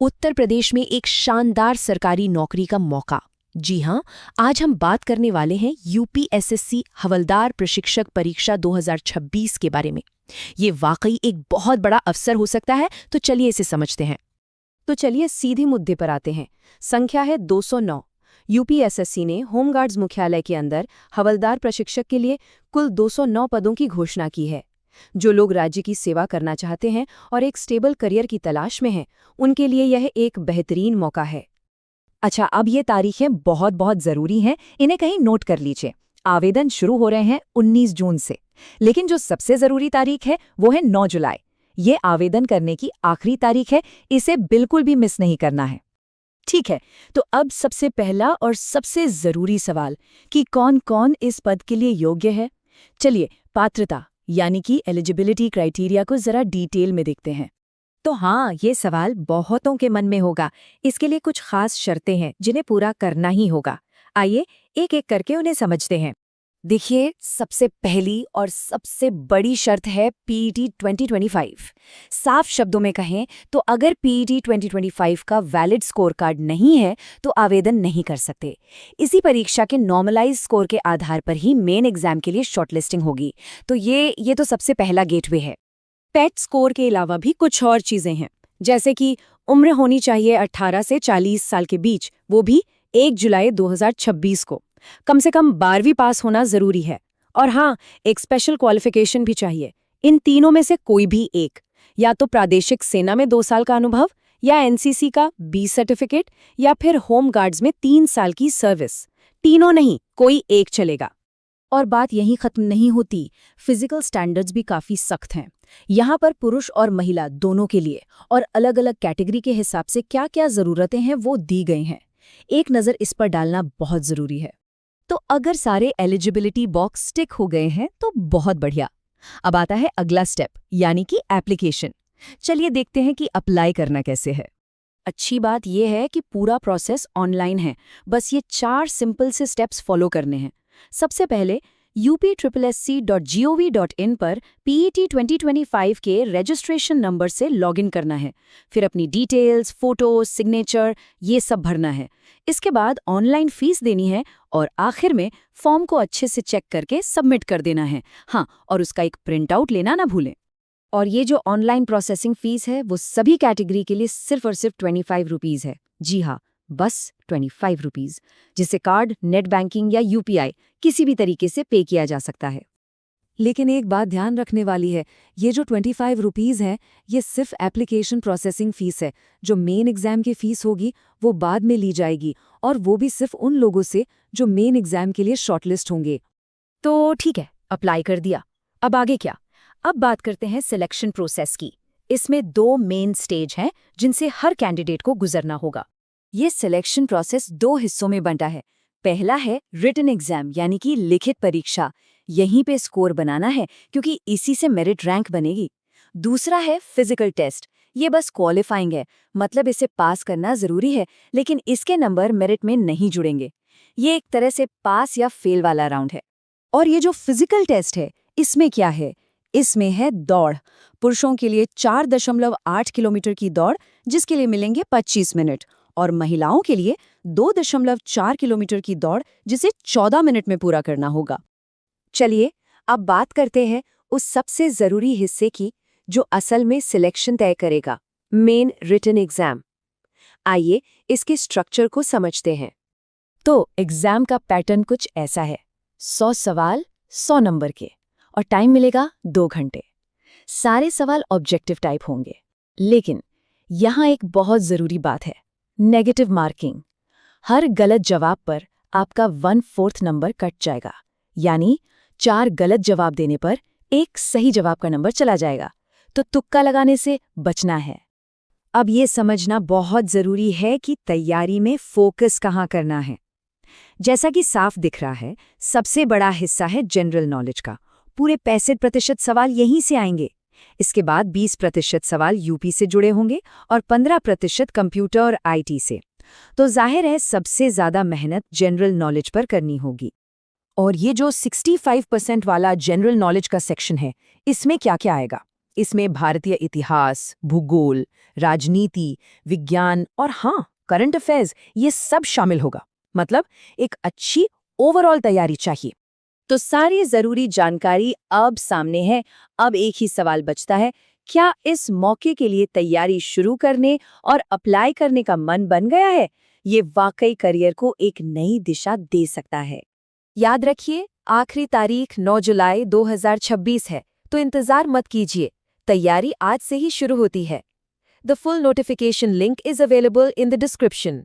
उत्तर प्रदेश में एक शानदार सरकारी नौकरी का मौका। जी हाँ, आज हम बात करने वाले हैं यूपीएसएससी हवलदार प्रशिक्षक परीक्षा 2026 के बारे में। ये वाकई एक बहुत बड़ा अवसर हो सकता है, तो चलिए इसे समझते हैं। तो चलिए सीधे मुद्दे पर आते हैं। संख्या है 209। यूपीएसएससी ने होमगार्ड्स मुख्यालय के अंदर हवलदार प्रशिक्षक के लिए कुल 209 पदों की घोषणा की है। जो लोग राज्य की सेवा करना चाहते हैं और एक स्टेबल करियर की तलाश में हैं, उनके लिए यह एक बेहतरीन मौका है। अच्छा, अब ये तारीखें बहुत बहुत ज़रूरी हैं, इन्हें कहीं नोट कर लीजिए। आवेदन शुरू हो रहे हैं 19 जून से, लेकिन जो सबसे ज़रूरी तारीख है वो है 9 जुलाई। ये आवेदन करने की आखिरी तारीख है, इसे बिल्कुल भी मिस नहीं करना है। ठीक है, तो अब सबसे पहला और सबसे ज़रूरी सवाल कि कौन कौन इस पद के लिए योग्य है। चलिए पात्रता यानी कि एलिजिबिलिटी क्राइटेरिया को ज़रा डिटेल में देखते हैं। तो हाँ, ये सवाल बहुतों के मन में होगा। इसके लिए कुछ खास शर्तें हैं जिन्हें पूरा करना ही होगा। आइए एक एक करके उन्हें समझते हैं। देखिए, सबसे पहली और सबसे बड़ी शर्त है पीईटी 2025। साफ शब्दों में कहें तो अगर पीईटी 2025 का वैलिड स्कोर कार्ड नहीं है तो आवेदन नहीं कर सकते। इसी परीक्षा के नॉर्मलाइज स्कोर के आधार पर ही मेन एग्जाम के लिए शॉर्टलिस्टिंग होगी। तो ये तो सबसे पहला गेटवे है। पेट स्कोर के अलावा भी कुछ और चीजें हैं, जैसे कि उम्र होनी चाहिए 18 से 40 साल के बीच, वो भी 1 जुलाई 2026 को। कम से कम 12वीं पास होना जरूरी है। और हाँ, एक स्पेशल क्वालिफिकेशन भी चाहिए। इन तीनों में से कोई भी एक, या तो प्रादेशिक सेना में 2 साल का अनुभव, या एनसीसी का 20 सर्टिफिकेट, या फिर होम गार्ड्स में 3 साल की सर्विस। तीनों नहीं, कोई एक चलेगा। और बात यहीं खत्म नहीं होती। फिजिकल स्टैंडर्ड्स भी काफी सख्त हैं। यहाँ पर पुरुष और महिला दोनों के लिए और अलग अलग कैटेगरी के हिसाब से क्या क्या जरूरतें हैं वो दी गई हैं। एक नज़र इस पर डालना बहुत जरूरी है। तो अगर सारे एलिजिबिलिटी बॉक्स टिक हो गए हैं तो बहुत बढ़िया। अब आता है अगला स्टेप, यानी कि एप्लीकेशन। चलिए देखते हैं कि अप्लाई करना कैसे है। अच्छी बात यह है कि पूरा प्रोसेस ऑनलाइन है। बस ये 4 सिंपल से स्टेप्स फॉलो करने हैं। सबसे पहले upssc.gov.in पर पीईटी 2025 के रजिस्ट्रेशन नंबर से लॉगिन करना है। फिर अपनी डिटेल्स, फोटो, सिग्नेचर ये सब भरना है। इसके बाद ऑनलाइन फीस देनी है और आखिर में फॉर्म को अच्छे से चेक करके सबमिट कर देना है। हाँ, और उसका एक प्रिंट आउट लेना ना भूलें। और ये जो ऑनलाइन प्रोसेसिंग फीस है वो सभी कैटेगरी के लिए सिर्फ और सिर्फ 25 रुपीज़ है। जी हाँ, बस 25 रुपीज़, जिसे कार्ड, नेट बैंकिंग या यूपीआई किसी भी तरीके से पे किया जा सकता है। लेकिन एक बात ध्यान रखने वाली है, ये जो 25 रुपीज़ है, ये सिर्फ एप्लीकेशन प्रोसेसिंग फ़ीस है। जो मेन एग्ज़ाम की फ़ीस होगी वो बाद में ली जाएगी, और वो भी सिर्फ उन लोगों से जो मेन एग्ज़ाम के लिए शॉर्टलिस्ट होंगे। तो ठीक है, अप्लाई कर दिया। अब आगे क्या? अब बात करते हैं सिलेक्शन प्रोसेस की। इसमें 2 मेन स्टेज हैं जिनसे हर कैंडिडेट को गुजरना होगा। ये सिलेक्शन प्रोसेस 2 हिस्सों में बंटा है। पहला है रिटन एग्जाम, यानी कि लिखित परीक्षा। यहीं पे स्कोर बनाना है क्योंकि इसी से मेरिट रैंक बनेगी। दूसरा है फिजिकल टेस्ट। ये बस क्वालिफाइंग है, मतलब इसे पास करना जरूरी है, लेकिन इसके नंबर मेरिट में नहीं जुड़ेंगे। ये एक तरह से पास या फेल वाला राउंड है। और ये जो फिजिकल टेस्ट है, इसमें क्या है? इसमें है दौड़। पुरुषों के लिए 4.8 किलोमीटर की दौड़, जिसके लिए मिलेंगे 25 मिनट, और महिलाओं के लिए 2.4 किलोमीटर की दौड़, जिसे 14 मिनट में पूरा करना होगा। चलिए अब बात करते हैं उस सबसे जरूरी हिस्से की जो असल में सिलेक्शन तय करेगा, मेन रिटन एग्जाम। आइए इसके स्ट्रक्चर को समझते हैं। तो एग्जाम का पैटर्न कुछ ऐसा है। 100 सवाल 100 नंबर के, और टाइम मिलेगा 2 घंटे। सारे सवाल ऑब्जेक्टिव टाइप होंगे, लेकिन यहाँ एक बहुत जरूरी बात है, नेगेटिव मार्किंग। हर गलत जवाब पर आपका 1/4 नंबर कट जाएगा, यानी 4 गलत जवाब देने पर 1 सही जवाब का नंबर चला जाएगा। तो तुक्का लगाने से बचना है। अब ये समझना बहुत जरूरी है कि तैयारी में फोकस कहाँ करना है। जैसा कि साफ दिख रहा है, सबसे बड़ा हिस्सा है जनरल नॉलेज का। पूरे 65% सवाल यहीं से आएंगे। इसके बाद 20% सवाल यूपी से जुड़े होंगे और 15% कंप्यूटर और आईटी से। तो जाहिर है सबसे ज्यादा मेहनत जनरल नॉलेज पर करनी होगी। और ये जो 65% वाला जनरल नॉलेज का सेक्शन है, इसमें क्या क्या आएगा? इसमें भारतीय इतिहास, भूगोल, राजनीति, विज्ञान और हाँ, करंट अफेयर्स ये सब शामिल होगा। मतलब एक अच्छी ओवरऑल तैयारी चाहिए। तो सारी जरूरी जानकारी अब सामने है। अब एक ही सवाल बचता है, क्या इस मौके के लिए तैयारी शुरू करने और अप्लाई करने का मन बन गया है? ये वाकई करियर को एक नई दिशा दे सकता है। याद रखिए, आखिरी तारीख 9 जुलाई 2026 है, तो इंतजार मत कीजिए। तैयारी आज से ही शुरू होती है। The full notification link is available in the description.